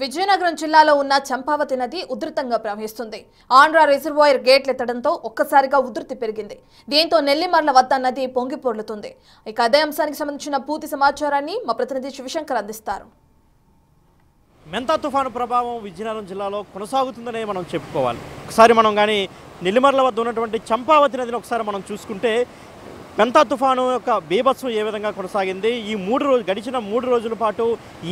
విజయనగరం జిల్లాలో ఉన్న చంపావతి నది ఉధృతంగా ప్రవహిస్తుంది. ఆంధ్ర రిజర్వాయర్ గేట్లెత్తడంతో ఒక్కసారిగా ఉధృతి పెరిగింది. దీంతో నెల్లిమర్ల వద్ద నది పొంగి పొర్లుతుంది. ఇక అదే అంశానికి సంబంధించిన పూర్తి సమాచారాన్ని మా ప్రతినిధి శివశంకర్ అందిస్తారు. మెంతా తుఫాను ప్రభావం విజయనగరం జిల్లాలో కొనసాగుతుందనే మనం చెప్పుకోవాలి. ఒకసారి మనం కానీ నెల్లిమర్ల వద్ద ఉన్నటువంటి చంపావతి నదిని ఒకసారి మనం చూసుకుంటే మెంతా తుఫాను యొక్క బీభత్సం ఏ విధంగా కొనసాగింది, ఈ గడిచిన 3 రోజుల పాటు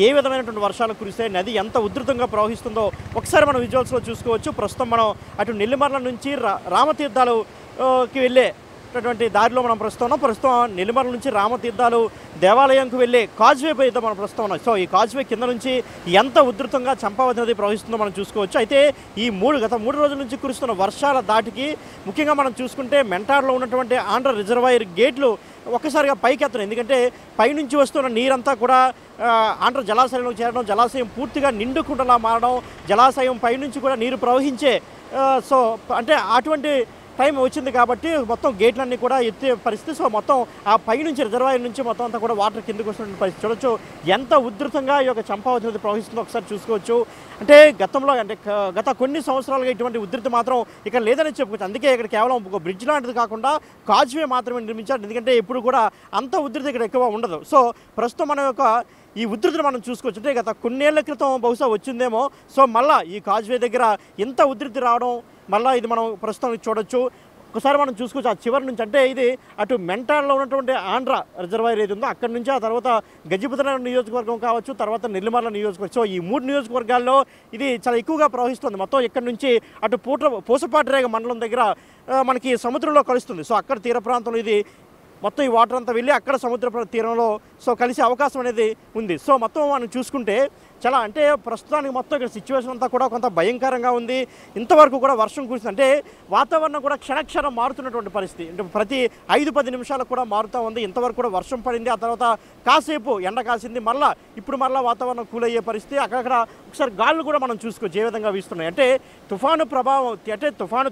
ఏ విధమైనటువంటి వర్షాలు కురిస్తే నది ఎంత ఉధృతంగా ప్రవహిస్తుందో ఒకసారి మనం విజువల్స్లో చూసుకోవచ్చు. ప్రస్తుతం మనం అటు నెల్లిమర్ల నుంచి రామతీర్థాలుకి వెళ్ళేటటువంటి దారిలో మనం ప్రస్తుతం నెల్లిమర్ల నుంచి రామతీర్థాలు దేవాలయంకు వెళ్ళే కాజ్వే అయితే మనం ప్రస్తుతం ఉన్నాం. సో ఈ కాజ్వే కింద నుంచి ఎంత ఉధృతంగా చంపావతి నది ప్రవహిస్తుందో మనం చూసుకోవచ్చు. అయితే ఈ గత 3 రోజుల నుంచి కురుస్తున్న వర్షాల దాటికి ముఖ్యంగా మనం చూసుకుంటే మెంటార్లో ఉన్నటువంటి ఆంధ్ర రిజర్వాయర్ గేట్లు ఒక్కసారిగా పైకెత్తడం, ఎందుకంటే పైనుంచి వస్తున్న నీరంతా కూడా ఆంధ్ర జలాశయంలోకి చేరడం, జలాశయం పూర్తిగా నిండుకుండలా మారడం, జలాశయం పైనుంచి కూడా నీరు ప్రవహించే సో అంటే అటువంటి టైం వచ్చింది కాబట్టి మొత్తం గేట్లన్నీ కూడా ఎత్తే పరిస్థితి. సో మొత్తం ఆ పైనుంచి రిజర్వాయర్ నుంచి మొత్తం అంతా కూడా వాటర్ కిందకు వస్తున్న పరిస్థితి చూడొచ్చు. ఎంత ఉధృతంగా ఈ యొక్క చంపావతి నది ప్రవహిస్తుందో ఒకసారి చూసుకోవచ్చు. అంటే గత కొన్ని సంవత్సరాలుగా ఇటువంటి ఉధృతి మాత్రం ఇక్కడ లేదని చెప్పుకోవచ్చు. అందుకే ఇక్కడ కేవలం ఒక బ్రిడ్జ్ లాంటిది కాకుండా కాజ్వే మాత్రమే నిర్మించారు, ఎందుకంటే ఎప్పుడు కూడా అంత ఉధృతి ఇక్కడ ఎక్కువ ఉండదు. సో ప్రస్తుతం మన యొక్క ఈ ఉధృతిని మనం చూసుకోవచ్చు. అంటే గత కొన్నేళ్ల క్రితం బహుశా వచ్చిందేమో. సో మళ్ళీ ఈ కాజ్వే దగ్గర ఇంత ఉధృతి రావడం మళ్ళీ ఇది మనం ప్రస్తుతం చూడొచ్చు. ఒకసారి మనం చూసుకోవచ్చు ఆ చివరి నుంచి, అంటే ఇది అటు మెంటాల్లో ఉన్నటువంటి ఆంధ్ర రిజర్వాయర్ ఏది ఉందో అక్కడి నుంచి, ఆ తర్వాత గజపతినగరం నియోజకవర్గం కావచ్చు, తర్వాత నెల్లిమర్ల నియోజకవర్గం. సో ఈ 3 నియోజకవర్గాల్లో ఇది చాలా ఎక్కువగా ప్రవహిస్తుంది. మొత్తం ఇక్కడి నుంచి అటు పూసపాటిరేగ మండలం దగ్గర మనకి సముద్రంలో కలుస్తుంది. సో అక్కడ తీర ప్రాంతంలో ఇది మొత్తం ఈ వాటర్ అంతా వెళ్ళి అక్కడ సముద్ర తీరంలో సో కలిసే అవకాశం అనేది ఉంది. సో మొత్తం మనం చూసుకుంటే చాలా అంటే ప్రస్తుతానికి మొత్తం ఇక్కడ సిచ్యువేషన్ అంతా కూడా కొంత భయంకరంగా ఉంది. ఇంతవరకు కూడా వర్షం కురిసింది, అంటే వాతావరణం కూడా క్షణక్షణం మారుతున్నటువంటి పరిస్థితి. అంటే ప్రతి 5-10 నిమిషాలకు కూడా మారుతూ ఉంది. ఇంతవరకు కూడా వర్షం పడింది, ఆ తర్వాత కాసేపు ఎండ కాసింది, ఇప్పుడు మళ్ళీ వాతావరణం కూల్ అయ్యే పరిస్థితి. అక్కడక్కడ ఒకసారి గాళ్ళు కూడా మనం చూసుకోవచ్చు ఏ విధంగా వీస్తున్నాయి. అంటే తుఫాను ప్రభావం, అంటే తుఫాను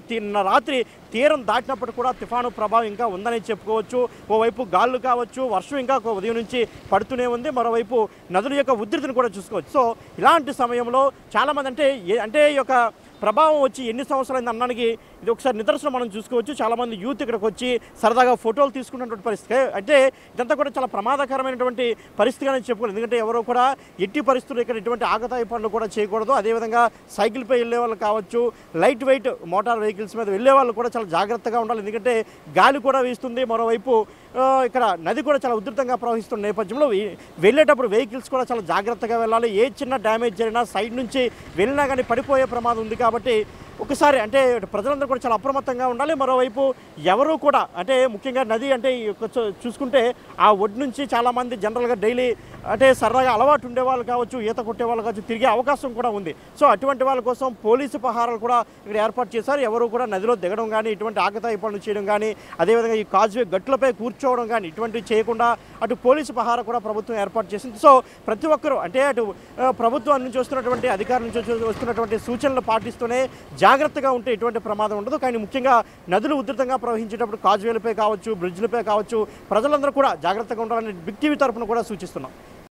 రాత్రి తీరం దాటినప్పుడు కూడా తుఫాను ప్రభావం ఇంకా ఉందని చెప్పుకోవచ్చు. ఓవైపు గాళ్ళు కావచ్చు, వర్షం ఇంకా ఉదయం నుంచి పడుతూనే ఉంది, మరోవైపు నదుల యొక్క ఉధృతిని కూడా చూసుకోవచ్చు. సో ఇలాంటి సమయంలో చాలామంది అంటే ఈ యొక్క ప్రభావం వచ్చి ఎన్ని సంవత్సరాలు అన్నానికి ఇది ఒకసారి నిదర్శనం మనం చూసుకోవచ్చు. చాలామంది యూత్ ఇక్కడికి వచ్చి సరదాగా ఫోటోలు తీసుకున్నటువంటి పరిస్థితి. అంటే ఇదంతా కూడా చాలా ప్రమాదకరమైనటువంటి పరిస్థితిగానే చెప్పుకోవాలి, ఎందుకంటే ఎవరో కూడా ఎట్టి పరిస్థితులు ఇక్కడ ఎటువంటి ఆకతాయి పనులు కూడా చేయకూడదు. అదేవిధంగా సైకిల్పై వెళ్ళే వాళ్ళు కావచ్చు, లైట్ వెయిట్ మోటార్ వెహికల్స్ మీద వెళ్ళే వాళ్ళు కూడా చాలా జాగ్రత్తగా ఉండాలి, ఎందుకంటే గాలి కూడా వీస్తుంది. మరోవైపు ఇక్కడ నది కూడా చాలా ఉధృతంగా ప్రవహిస్తున్న నేపథ్యంలో వెళ్ళేటప్పుడు వెహికల్స్ కూడా చాలా జాగ్రత్తగా వెళ్ళాలి. ఏ చిన్న డ్యామేజ్ జరిగినా సైడ్ నుంచి వెళ్ళినా కానీ పడిపోయే ప్రమాదం ఉంది కాబట్టి ఒకసారి అంటే ప్రజలందరూ కూడా చాలా అప్రమత్తంగా ఉండాలి. మరోవైపు ఎవరు కూడా అంటే ముఖ్యంగా నది అంటే చూసుకుంటే ఆ ఒడ్డు నుంచి చాలామంది జనరల్గా డైలీ అంటే సరదాగా అలవాటు ఉండేవాళ్ళు కావచ్చు, ఈత కొట్టేవాళ్ళు కావచ్చు, తిరిగే అవకాశం కూడా ఉంది. సో అటువంటి వాళ్ళ కోసం పోలీసు పహారాలు కూడా ఇక్కడ ఏర్పాటు చేశారు. ఎవరు కూడా నదిలో దిగడం కానీ, ఇటువంటి ఆకతాయి పనులు చేయడం కానీ, అదేవిధంగా ఈ కాజ్వే గట్లపై కూర్చోవడం కానీ ఇటువంటివి చేయకుండా అటు పోలీసు పహారా కూడా ప్రభుత్వం ఏర్పాటు చేసింది. సో ప్రతి ఒక్కరూ అంటే అటు ప్రభుత్వం నుంచి వస్తున్నటువంటి అధికారుల నుంచి వస్తున్నటువంటి సూచనలు పాటిస్తూనే జాగ్రత్తగా ఉంటే ఎటువంటి ప్రమాదం ఉండదు. కానీ ముఖ్యంగా నదులు ఉధృతంగా ప్రవహించేటప్పుడు కాజ్వేలపై కావచ్చు, బ్రిడ్జ్లపై కావచ్చు, ప్రజలందరూ కూడా జాగ్రత్తగా ఉండాలని బిగ్ టీవీ తరఫున కూడా సూచిస్తున్నాం.